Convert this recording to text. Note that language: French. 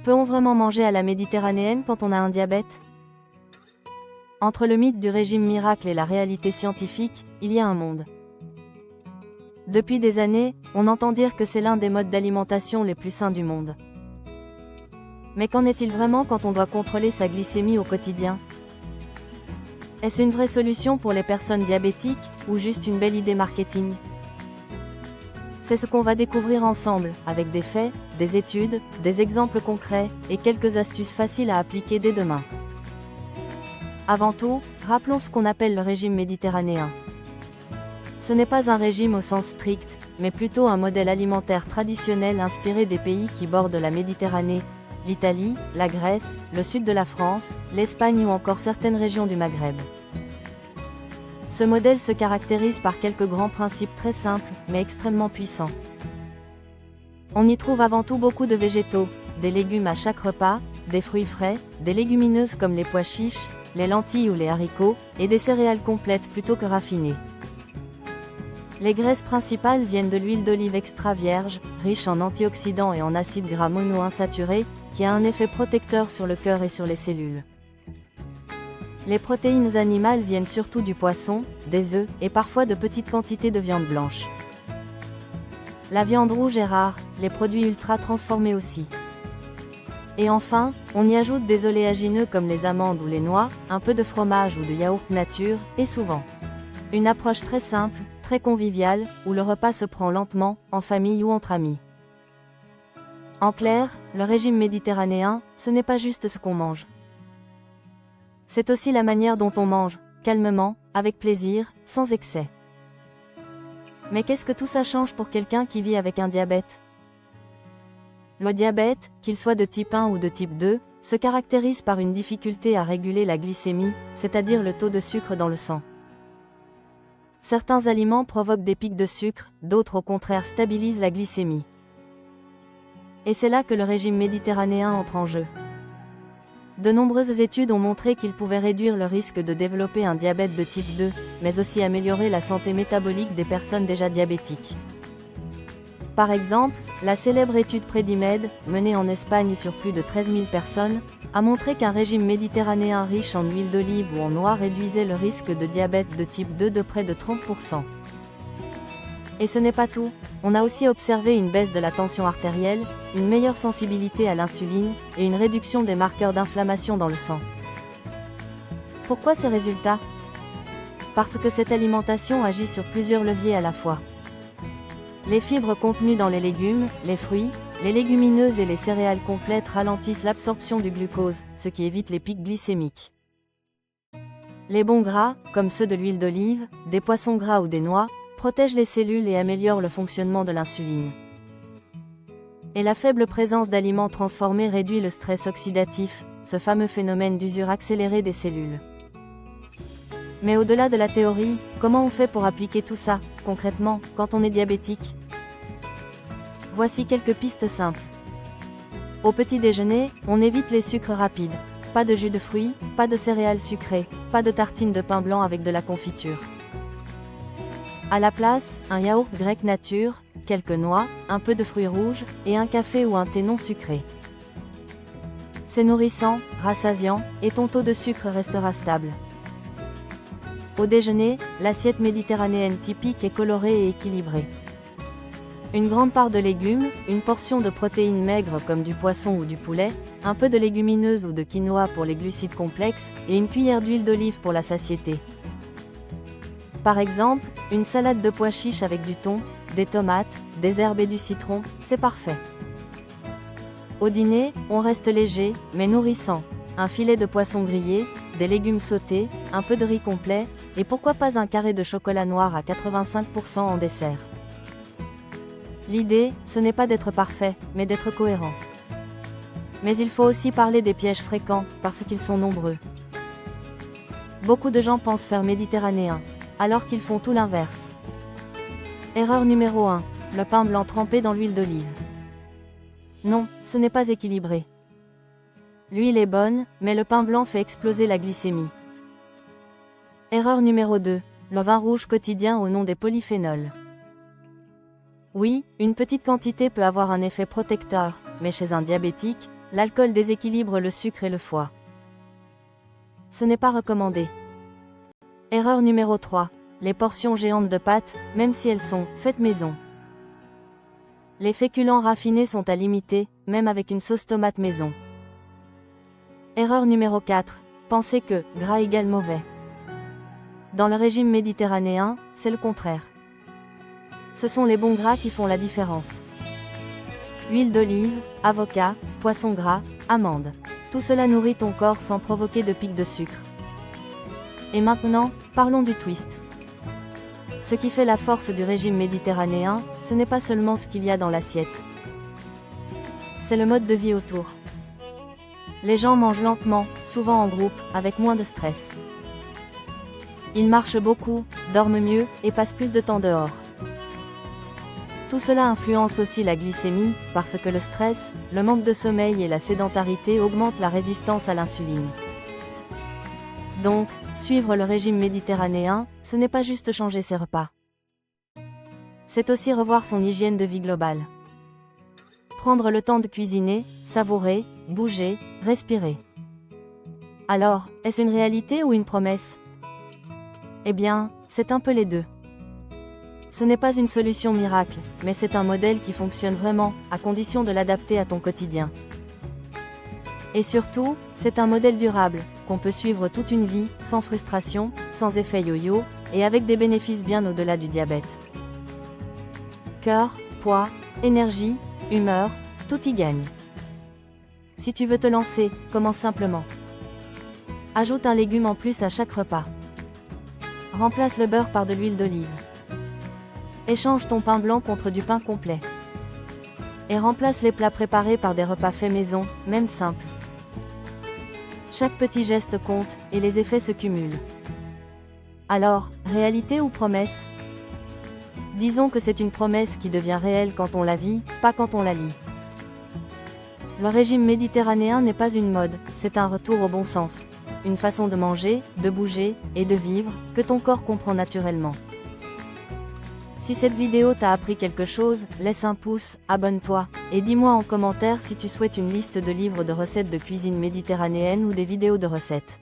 Peut-on vraiment manger à la méditerranéenne quand on a un diabète? Entre le mythe du régime miracle et la réalité scientifique, il y a un monde. Depuis des années, on entend dire que c'est l'un des modes d'alimentation les plus sains du monde. Mais qu'en est-il vraiment quand on doit contrôler sa glycémie au quotidien? Est-ce une vraie solution pour les personnes diabétiques, ou juste une belle idée marketing? C'est ce qu'on va découvrir ensemble, avec des faits, des études, des exemples concrets, et quelques astuces faciles à appliquer dès demain. Avant tout, rappelons ce qu'on appelle le régime méditerranéen. Ce n'est pas un régime au sens strict, mais plutôt un modèle alimentaire traditionnel inspiré des pays qui bordent la Méditerranée, l'Italie, la Grèce, le sud de la France, l'Espagne ou encore certaines régions du Maghreb. Ce modèle se caractérise par quelques grands principes très simples, mais extrêmement puissants. On y trouve avant tout beaucoup de végétaux, des légumes à chaque repas, des fruits frais, des légumineuses comme les pois chiches, les lentilles ou les haricots, et des céréales complètes plutôt que raffinées. Les graisses principales viennent de l'huile d'olive extra vierge, riche en antioxydants et en acides gras monoinsaturés, qui a un effet protecteur sur le cœur et sur les cellules. Les protéines animales viennent surtout du poisson, des œufs, et parfois de petites quantités de viande blanche. La viande rouge est rare, les produits ultra transformés aussi. Et enfin, on y ajoute des oléagineux comme les amandes ou les noix, un peu de fromage ou de yaourt nature, et souvent. Une approche très simple, très conviviale, où le repas se prend lentement, en famille ou entre amis. En clair, le régime méditerranéen, ce n'est pas juste ce qu'on mange. C'est aussi la manière dont on mange, calmement, avec plaisir, sans excès. Mais qu'est-ce que tout ça change pour quelqu'un qui vit avec un diabète? Le diabète, qu'il soit de type 1 ou de type 2, se caractérise par une difficulté à réguler la glycémie, c'est-à-dire le taux de sucre dans le sang. Certains aliments provoquent des pics de sucre, d'autres au contraire stabilisent la glycémie. Et c'est là que le régime méditerranéen entre en jeu. De nombreuses études ont montré qu'il pouvait réduire le risque de développer un diabète de type 2, mais aussi améliorer la santé métabolique des personnes déjà diabétiques. Par exemple, la célèbre étude Predimed, menée en Espagne sur plus de 13 000 personnes, a montré qu'un régime méditerranéen riche en huile d'olive ou en noix réduisait le risque de diabète de type 2 de près de 30%. Et ce n'est pas tout, on a aussi observé une baisse de la tension artérielle, une meilleure sensibilité à l'insuline, et une réduction des marqueurs d'inflammation dans le sang. Pourquoi ces résultats? Parce que cette alimentation agit sur plusieurs leviers à la fois. Les fibres contenues dans les légumes, les fruits, les légumineuses et les céréales complètes ralentissent l'absorption du glucose, ce qui évite les pics glycémiques. Les bons gras, comme ceux de l'huile d'olive, des poissons gras ou des noix, protègent les cellules et améliorent le fonctionnement de l'insuline. Et la faible présence d'aliments transformés réduit le stress oxydatif, ce fameux phénomène d'usure accélérée des cellules. Mais au-delà de la théorie, comment on fait pour appliquer tout ça, concrètement, quand on est diabétique? Voici quelques pistes simples. Au petit déjeuner, on évite les sucres rapides. Pas de jus de fruits, pas de céréales sucrées, pas de tartines de pain blanc avec de la confiture. À la place, un yaourt grec nature, quelques noix, un peu de fruits rouges, et un café ou un thé non sucré. C'est nourrissant, rassasiant, et ton taux de sucre restera stable. Au déjeuner, l'assiette méditerranéenne typique est colorée et équilibrée. Une grande part de légumes, une portion de protéines maigres comme du poisson ou du poulet, un peu de légumineuses ou de quinoa pour les glucides complexes, et une cuillère d'huile d'olive pour la satiété. Par exemple, une salade de pois chiches avec du thon, des tomates, des herbes et du citron, c'est parfait. Au dîner, on reste léger, mais nourrissant. Un filet de poisson grillé, des légumes sautés, un peu de riz complet, et pourquoi pas un carré de chocolat noir à 85% en dessert. L'idée, ce n'est pas d'être parfait, mais d'être cohérent. Mais il faut aussi parler des pièges fréquents, parce qu'ils sont nombreux. Beaucoup de gens pensent faire méditerranéen, alors qu'ils font tout l'inverse. Erreur numéro 1, le pain blanc trempé dans l'huile d'olive. Non, ce n'est pas équilibré. L'huile est bonne, mais le pain blanc fait exploser la glycémie. Erreur numéro 2, le vin rouge quotidien au nom des polyphénols. Oui, une petite quantité peut avoir un effet protecteur, mais chez un diabétique, L'alcool déséquilibre le sucre et le foie. Ce n'est pas recommandé. Erreur numéro 3. Les portions géantes de pâtes, même si elles sont faites maison. Les féculents raffinés sont à limiter, même avec une sauce tomate maison. Erreur numéro 4. Penser que gras égale mauvais. Dans le régime méditerranéen, c'est le contraire. Ce sont les bons gras qui font la différence. Huile d'olive, avocat, poisson gras, amandes. Tout cela nourrit ton corps sans provoquer de pic de sucre. Et maintenant, parlons du twist. Ce qui fait la force du régime méditerranéen, ce n'est pas seulement ce qu'il y a dans l'assiette. C'est le mode de vie autour. Les gens mangent lentement, souvent en groupe, avec moins de stress. Ils marchent beaucoup, dorment mieux, et passent plus de temps dehors. Tout cela influence aussi la glycémie, parce que le stress, le manque de sommeil et la sédentarité augmentent la résistance à l'insuline. Donc, suivre le régime méditerranéen, ce n'est pas juste changer ses repas. C'est aussi revoir son hygiène de vie globale. Prendre le temps de cuisiner, savourer, bouger, respirer. Alors, est-ce une réalité ou une promesse? Eh bien, c'est un peu les deux. Ce n'est pas une solution miracle, mais c'est un modèle qui fonctionne vraiment, à condition de l'adapter à ton quotidien. Et surtout, c'est un modèle durable, qu'on peut suivre toute une vie, sans frustration, sans effet yo-yo, et avec des bénéfices bien au-delà du diabète. Cœur, poids, énergie, humeur, tout y gagne. Si tu veux te lancer, commence simplement. Ajoute un légume en plus à chaque repas. Remplace le beurre par de l'huile d'olive. Échange ton pain blanc contre du pain complet. Et remplace les plats préparés par des repas faits maison, même simples. Chaque petit geste compte, et les effets se cumulent. Alors, réalité ou promesse? Disons que c'est une promesse qui devient réelle quand on la vit, pas quand on la lit. Le régime méditerranéen n'est pas une mode, c'est un retour au bon sens. Une façon de manger, de bouger, et de vivre, que ton corps comprend naturellement. Si cette vidéo t'a appris quelque chose, laisse un pouce, abonne-toi, et dis-moi en commentaire si tu souhaites une liste de livres de recettes de cuisine méditerranéenne ou des vidéos de recettes.